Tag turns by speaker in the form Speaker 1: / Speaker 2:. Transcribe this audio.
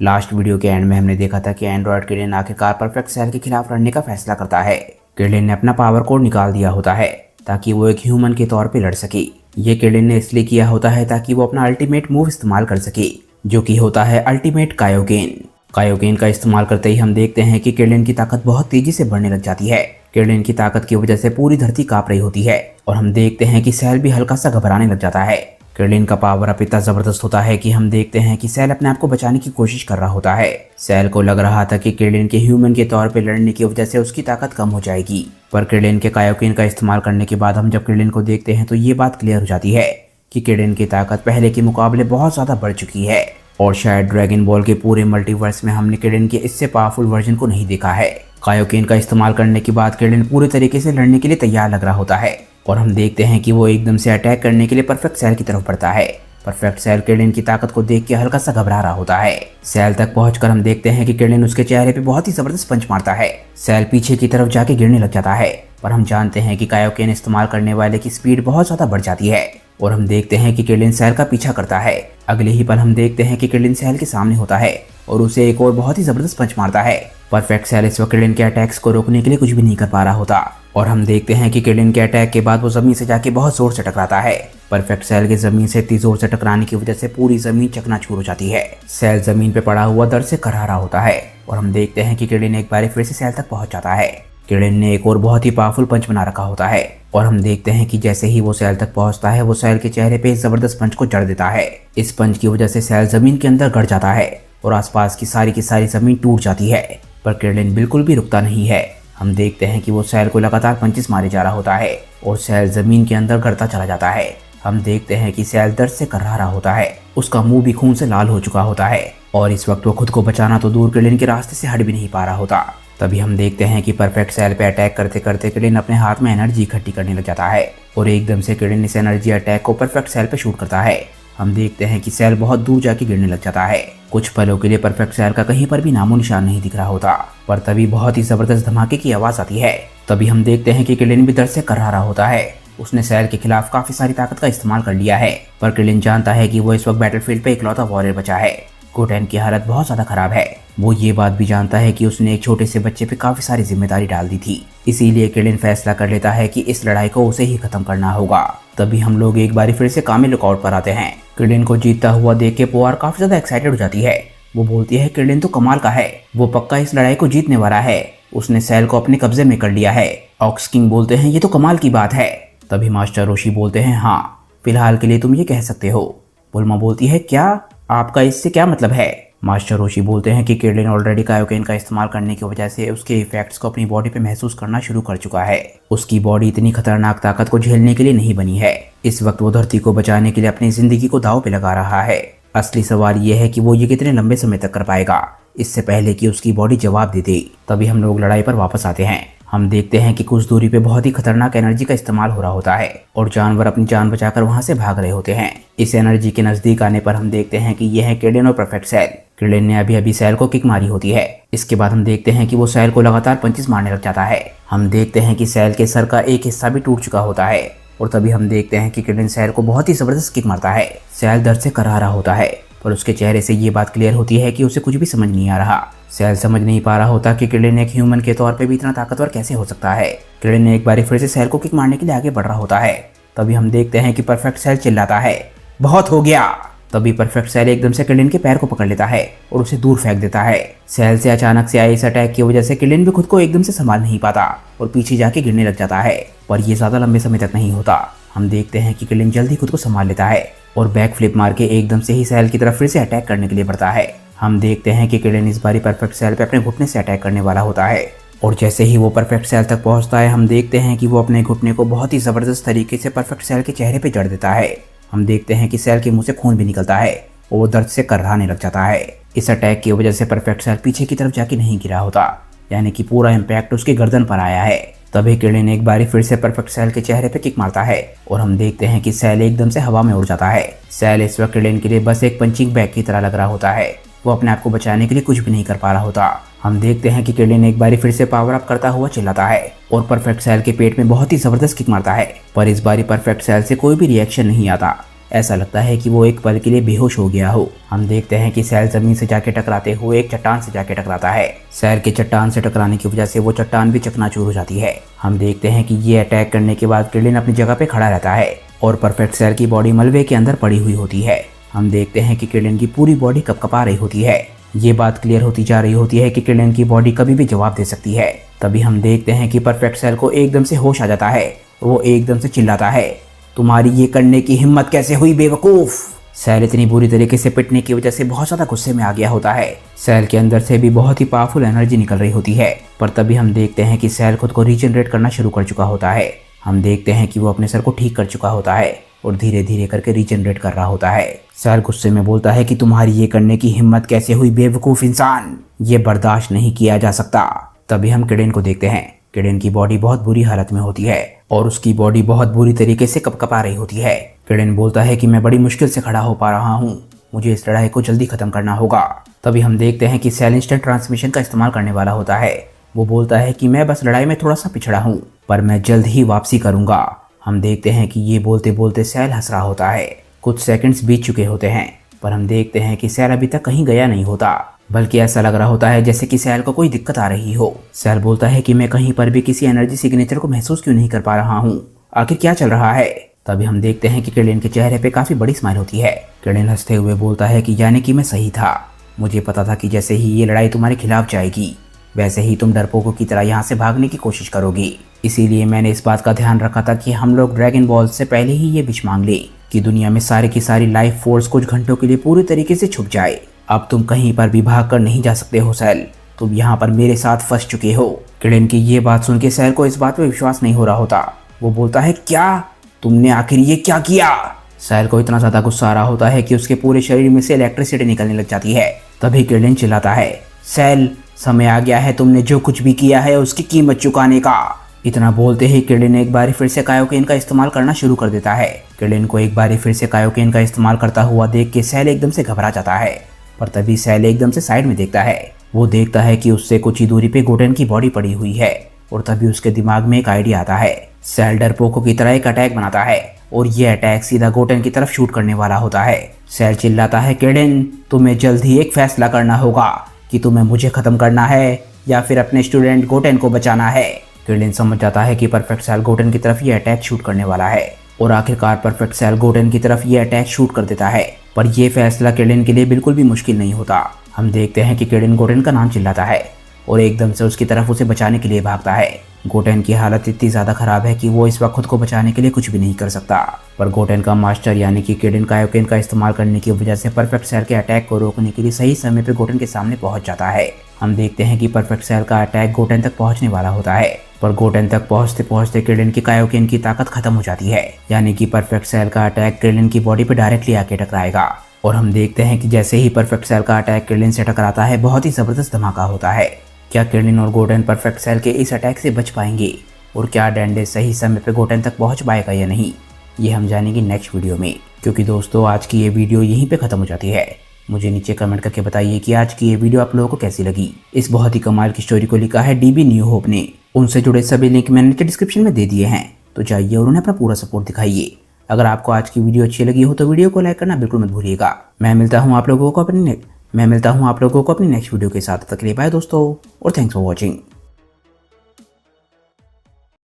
Speaker 1: Last video के and में हमने देखा था कि एंड्रॉयड किरण आखिरकार परफेक्ट सेल के खिलाफ लड़ने का फैसला करता है। किरण ने अपना पावर कोड निकाल दिया होता है ताकि वो एक ह्यूमन के तौर पे लड़ सके। ये किरण ने इसलिए किया होता है ताकि वो अपना अल्टीमेट मूव इस्तेमाल कर सके, जो कि होता है अल्टीमेट कायोकेन। कायोकेन का इस्तेमाल करते ही हम देखते हैं कि किरण की ताकत बहुत तेजी से बढ़ने लग जाती है। किरण की ताकत की वजह से पूरी धरती कांप रही होती है और हम देखते हैं कि सेल भी हल्का सा घबराने लग जाता है। किरण का पावर अप इतना जबरदस्त होता है कि हम देखते हैं कि सेल अपने आप को बचाने की कोशिश कर रहा होता है। सेल को लग रहा था कि किरण के ह्यूमन के तौर पे लड़ने की वजह से उसकी ताकत कम हो जाएगी, पर किरण के कायोकेन का इस्तेमाल करने के बाद हम जब किरण को देखते हैं तो ये बात क्लियर हो जाती है कि किरण की ताकत पहले के मुकाबले बहुत ज्यादा बढ़ चुकी है और शायद ड्रैगन बॉल के पूरे मल्टीवर्स में हमने किरण के इससे पावरफुल वर्जन को नहीं देखा है। कायोकेन का इस्तेमाल करने के बाद किरण पूरे तरीके से लड़ने के लिए तैयार लग रहा होता है और हम देखते हैं कि वो एकदम से अटैक करने के लिए परफेक्ट सेल की तरफ बढ़ता है। परफेक्ट सेल किरण की ताकत को देख के हल्का सा घबरा रहा होता है। सेल तक पहुंचकर हम देखते हैं कि किरण उसके चेहरे पे बहुत ही जबरदस्त पंच मारता है। सेल पीछे की तरफ जाके गिरने लग जाता है, पर हम जानते हैं कि कायोकेन इस्तेमाल करने वाले की स्पीड बहुत ज्यादा बढ़ जाती है और हम देखते हैं कि किरण सेल का पीछा करता है। अगले ही पल हम देखते हैं कि किरण सेल के सामने होता है और उसे एक और बहुत ही जबरदस्त पंच मारता है। परफेक्ट सेल इस वक्त किरण के अटैक्स को रोकने के लिए कुछ भी नहीं कर पा रहा होता और हम देखते हैं कि किरण के अटैक के बाद वो जमीन से जाके बहुत जोर से टकराता है। परफेक्ट सेल के जमीन से इतनी जोर से टकराने की वजह से पूरी जमीन चकनाचूर हो जाती है। सेल जमीन पे पड़ा हुआ दर्द से करारा होता है और हम देखते हैं कि किरण एक बार फिर से सेल तक पहुंच जाता है। किरण ने एक और बहुत ही पावरफुल पंच बना रखा होता है और हम देखते हैं कि जैसे ही वो सेल तक पहुंचता है वो सेल के चेहरे पे इस जबरदस्त पंच को जड़ देता है। इस पंच की वजह से सेल जमीन के अंदर गड़ जाता है और आसपास की सारी जमीन टूट जाती है, पर किरण बिल्कुल भी रुकता नहीं है। हम देखते हैं कि वो सेल को लगातार पंचेस मारे जा रहा होता है और सेल जमीन के अंदर गड़ता चला जाता है। हम देखते हैं कि सेल दर्द से करारा रहा होता है, उसका मुंह भी खून से लाल हो चुका होता है और इस वक्त वो खुद को बचाना तो दूर किरण के रास्ते से हट भी नहीं पा रहा होता। तभी हम देखते हैं कि परफेक्ट सेल पे अटैक करते करते किरण अपने हाथ में एनर्जी इकट्ठी करने लग जाता है और एकदम से किरण इस एनर्जी अटैक को परफेक्ट सेल पे शूट करता है। हम देखते हैं कि सेल बहुत दूर जाके गिरने लग जाता है। कुछ पलों के लिए परफेक्ट सेल का कहीं पर भी नामो निशान नहीं दिख रहा होता, पर तभी बहुत ही जबरदस्त धमाके की आवाज आती है। तभी हम देखते हैं कि किरण भी दर्द से करारा रहा होता है। उसने सेल के खिलाफ काफी सारी ताकत का इस्तेमाल कर लिया है, पर किरण जानता है कि वो इस वक्त बैटलफील्ड पे इकलौता वॉरियर बचा है। कोटेन की हालत बहुत ज्यादा खराब है। वो ये बात भी जानता है कि उसने एक छोटे से बच्चे पे काफी सारी जिम्मेदारी डाल दी थी, इसीलिए किरण फैसला कर लेता है कि इस लड़ाई को उसे ही खत्म करना होगा। तभी हम लोग एक बारी फिर से कामी लुकआउट पर आते हैं। किरण को जीतता हुआ देख के पुआर काफी ज्यादा एक्साइटेड हो जाती है। वो बोलती है किरण तो कमाल का है, वो पक्का इस लड़ाई को जीतने वाला है, उसने सेल को अपने कब्जे में कर लिया है। ऑक्स किंग बोलते हैं ये तो कमाल की बात है। तभी मास्टर रोशी बोलते हैं हाँ, फिलहाल के लिए तुम ये कह सकते हो। बुल्मा बोलती है क्या, आपका इससे क्या मतलब है? मास्टर रोशी बोलते हैं कि किरण ऑलरेडी कायोकेन का इस्तेमाल करने की वजह से उसके इफेक्ट्स को अपनी बॉडी पे महसूस करना शुरू कर चुका है। उसकी बॉडी इतनी खतरनाक ताकत को झेलने के लिए नहीं बनी है। इस वक्त वो धरती को बचाने के लिए अपनी जिंदगी को दांव पे लगा रहा है। असली सवाल ये है कि वो ये कितने लंबे समय तक कर पाएगा, इससे पहले कि उसकी बॉडी जवाब दे दे। तभी हम लोग लड़ाई पर वापस आते हैं। हम देखते हैं कि कुछ दूरी पे बहुत ही खतरनाक एनर्जी का इस्तेमाल हो रहा होता है और जानवर अपनी जान बचाकर वहां से भाग रहे होते हैं। इस एनर्जी के नजदीक आने पर हम देखते हैं कि यह है किरण और परफेक्ट सेल। किरण ने अभी सेल को किक मारी होती है। इसके बाद हम देखते हैं कि वो सेल को लगातार पंचेस मारने लग जाता है। हम देखते हैं कि सेल के सर का एक हिस्सा भी टूट चुका होता है और तभी हम देखते हैं कि किरण सेल को बहुत ही जबरदस्त किक मारता है। सेल दर्द से करारा होता है, पर उसके चेहरे से ये बात क्लियर होती है कि उसे कुछ भी समझ नहीं आ रहा। सेल समझ नहीं पा रहा होता कि किरण एक ह्यूमन के तौर पे भी इतना ताकतवर कैसे हो सकता है। किरण ने एक बार फिर से सेल को किक मारने के लिए आगे बढ़ रहा होता है। तभी हम देखते हैं कि परफेक्ट सेल चिल्लाता है बहुत हो गया। तभी परफेक्ट सेल एकदम से किरण के पैर को पकड़ लेता है और उसे दूर फेंक देता है। सेल से अचानक से आए इस अटैक की वजह से किरण भी खुद को एकदम से संभाल नहीं पाता और पीछे जाके गिरने लग जाता है, पर यह ज्यादा लंबे समय तक नहीं होता। हम देखते हैं कि किरण जल्दी खुद को संभाल लेता है और बैक फ्लिप मार के एकदम से ही सेल की तरफ फिर से अटैक करने के लिए बढ़ता है। हम देखते हैं कि किरण इस बारी परफेक्ट सेल पे अपने घुटने से अटैक करने वाला होता है और जैसे ही वो परफेक्ट सेल तक पहुंचता है हम देखते हैं कि वो अपने घुटने को बहुत ही जबरदस्त तरीके से परफेक्ट सेल के चेहरे पे जड़ देता है। हम देखते हैं कि सेल के मुंह से खून भी निकलता है और वो दर्द से कर्राने लग जाता है। इस अटैक की वजह से परफेक्ट सेल पीछे की तरफ जाके नहीं गिरा होता, यानी कि पूरा इम्पैक्ट उसके गर्दन पर आया है। तभी किरण एक बारी फिर से परफेक्ट सेल के चेहरे पे किक मारता है और हम देखते हैं कि सेल एकदम से हवा में उड़ जाता है। सेल इस वक्त किरण के लिए बस एक पंचिंग बैग की तरह लग रहा होता है। वो अपने आप को बचाने के लिए कुछ भी नहीं कर पा रहा होता। हम देखते हैं कि किरण एक बारी फिर से पावर अप करता हुआ चिल्लाता है और परफेक्ट सेल के पेट में बहुत ही जबरदस्त किक मारता है, पर इस बारी परफेक्ट सेल से कोई भी रिएक्शन नहीं आता ऐसा लगता है कि वो एक पल के लिए बेहोश हो गया हो। हम देखते हैं कि सैल जमीन से जाके टकराते हुए एक चट्टान से जाके टकराता है। सैल के चट्टान से टकराने की वजह से वो चट्टान भी चकनाचूर हो जाती है। हम देखते हैं कि ये अटैक करने के बाद क्रिलिन अपनी जगह पे खड़ा रहता है और परफेक्ट सैल की बॉडी मलबे के अंदर पड़ी हुई होती है। हम देखते हैं कि क्रिलिन की पूरी बॉडी कपकपा रही होती है। ये बात क्लियर होती जा रही होती है कि क्रिलिन की बॉडी कभी भी जवाब दे सकती है। तभी हम देखते हैं कि परफेक्ट सैल को एकदम से होश आ जाता है। वो एकदम से चिल्लाता है, तुम्हारी ये करने की हिम्मत कैसे हुई बेवकूफ। सैल इतनी बुरी तरीके से पिटने की वजह से बहुत ज्यादा गुस्से में आ गया होता है। सैल के अंदर से भी बहुत ही पावरफुल एनर्जी निकल रही होती है। पर तभी हम देखते हैं कि सैल खुद को रीजनरेट करना शुरू कर चुका होता है। हम देखते हैं कि वो अपने सर को ठीक कर चुका होता है और धीरे धीरे करके रीजनरेट कर रहा होता है। सैल गुस्से में बोलता है कि तुम्हारी ये करने की हिम्मत कैसे हुई बेवकूफ इंसान, ये बर्दाश्त नहीं किया जा सकता। तभी हम क्रिलिन को देखते हैं। क्रिलिन की बॉडी बहुत बुरी हालत में होती है और उसकी बॉडी बहुत बुरी तरीके से कपकपा रही होती है। क्रिलिन बोलता है कि मैं बड़ी मुश्किल से खड़ा हो पा रहा हूँ, मुझे इस लड़ाई को जल्दी खत्म करना होगा। तभी हम देखते हैं कि सैल इंस्टेंट ट्रांसमिशन का इस्तेमाल करने वाला होता है। वो बोलता है कि मैं बस लड़ाई में थोड़ा सा पिछड़ा हूँ, पर मैं जल्द ही वापसी करूंगा। हम देखते हैं कि ये बोलते बोलते सैल हंस रहा होता है। कुछ सेकंड्स बीत चुके होते हैं, पर हम देखते हैं कि सैल अभी तक कहीं गया नहीं होता, बल्कि ऐसा लग रहा होता है जैसे कि सैल को कोई दिक्कत आ रही हो। सैल बोलता है कि मैं कहीं पर भी किसी एनर्जी सिग्नेचर को महसूस क्यों नहीं कर पा रहा हूँ, आखिर क्या चल रहा है। तभी हम देखते हैं कि क्रिलिन के चेहरे पे काफी बड़ी स्माइल होती है। क्रिलिन हंसते हुए बोलता है कि यानी कि मैं सही था, मुझे पता था कि जैसे ही ये लड़ाई तुम्हारे खिलाफ जाएगी वैसे ही तुम डरपोकों की तरह यहाँ से भागने की कोशिश करोगी। इसीलिए मैंने इस बात का ध्यान रखा था कि हम लोग ड्रैगन बॉल से पहले ही ये विश मांग ले कि दुनिया में सारी की सारी लाइफ फोर्स कुछ घंटों के लिए पूरी तरीके से छुप जाए। अब तुम कहीं पर भी भाग कर नहीं जा सकते हो सैल, तुम यहाँ पर मेरे साथ फंस चुके हो। क्रिलिन की ये बात सुन के सैल को इस बात पे विश्वास नहीं हो रहा होता। वो बोलता है, क्या तुमने आखिर ये क्या किया। सैल को इतना ज्यादा गुस्सा आ रहा होता है कि उसके पूरे शरीर में से इलेक्ट्रिसिटी निकलने लग जाती है। तभी क्रिलिन चिल्लाता है, सैल समय आ गया है तुमने जो कुछ भी किया है उसकी कीमत चुकाने का। इतना बोलते ही क्रिलिन एक बार फिर से कायोकेन का इस्तेमाल करना शुरू कर देता है। क्रिलिन को एक बार फिर से कायोकेन का इस्तेमाल करता हुआ देख के सैल एकदम से घबरा जाता है। पर तभी सैल एकदम से साइड में देखता है। वो देखता है कि उससे कुछ ही दूरी पे गोटेन की बॉडी पड़ी हुई है और तभी उसके दिमाग में एक आइडिया आता है। सैल डरपोकों की तरह एक अटैक बनाता है और ये अटैक सीधा गोटेन की तरफ शूट करने वाला होता है। सैल चिल्लाता है, क्रिलिन तुम्हें जल्द ही एक फैसला करना होगा कि तुम्हें मुझे खत्म करना है या फिर अपने स्टूडेंट गोटेन को बचाना है। क्रिलिन समझ जाता है कि परफेक्ट सैल गोटेन की तरफ ये अटैक शूट करने वाला है और आखिरकार परफेक्ट सैल गोटेन की तरफ ये अटैक शूट कर देता है। पर यह फैसला क्रिलिन के लिए बिल्कुल भी मुश्किल नहीं होता। हम देखते हैं कि क्रिलिन गोटेन का नाम चिल्लाता है और एकदम से उसकी तरफ उसे बचाने के लिए भागता है। गोटेन की हालत इतनी ज्यादा खराब है कि वो इस वक्त खुद को बचाने के लिए कुछ भी नहीं कर सकता। पर गोटेन का मास्टर यानी कि क्रिलिन कायोकेन का इस्तेमाल करने की वजह से परफेक्ट सैल के अटैक को रोकने के लिए सही समय पे गोटेन के सामने पहुंच जाता है। हम देखते हैं कि परफेक्ट सैल का अटैक गोटेन तक पहुंचने वाला होता है, पर गोटेन तक पहुंचते पहुंचते क्रिलिन की कायोकेन की ताकत खत्म हो जाती है। यानी कि परफेक्ट सैल का अटैक क्रिलिन की बॉडी पे डायरेक्टली आके टकराएगा और हम देखते हैं कि जैसे ही परफेक्ट सैल का अटैक क्रिलिन से टकराता है बहुत ही जबरदस्त धमाका होता है। क्या क्रिलिन और गोटेन परफेक्ट सैल के इस अटैक से बच पाएंगे और क्या डैंडे सही समय पे गोटेन तक पहुंच पाएगा या नहीं, ये हम जानेंगे नेक्स्ट वीडियो में। क्योंकि दोस्तों आज की ये वीडियो यहीं पे खत्म हो जाती है। मुझे नीचे कमेंट करके बताइए कि आज की ये वीडियो आप लोगों को कैसी लगी। इस बहुत ही कमाल की स्टोरी को लिखा है डीबी न्यू होप ने। उनसे जुड़े सभी लिंक मैंने नीचे डिस्क्रिप्शन में दे दिए हैं, तो जाइए और उन्हें अपना पूरा सपोर्ट दिखाइए। अगर आपको आज की वीडियो अच्छी लगी हो तो वीडियो को लाइक करना बिल्कुल मत भूलिएगा। मैं मिलता हूँ आप लोगों को अपनी नेक्स्ट वीडियो के साथ। तब तक के लिए बाय दोस्तों और थैंक्स फॉर वॉचिंग।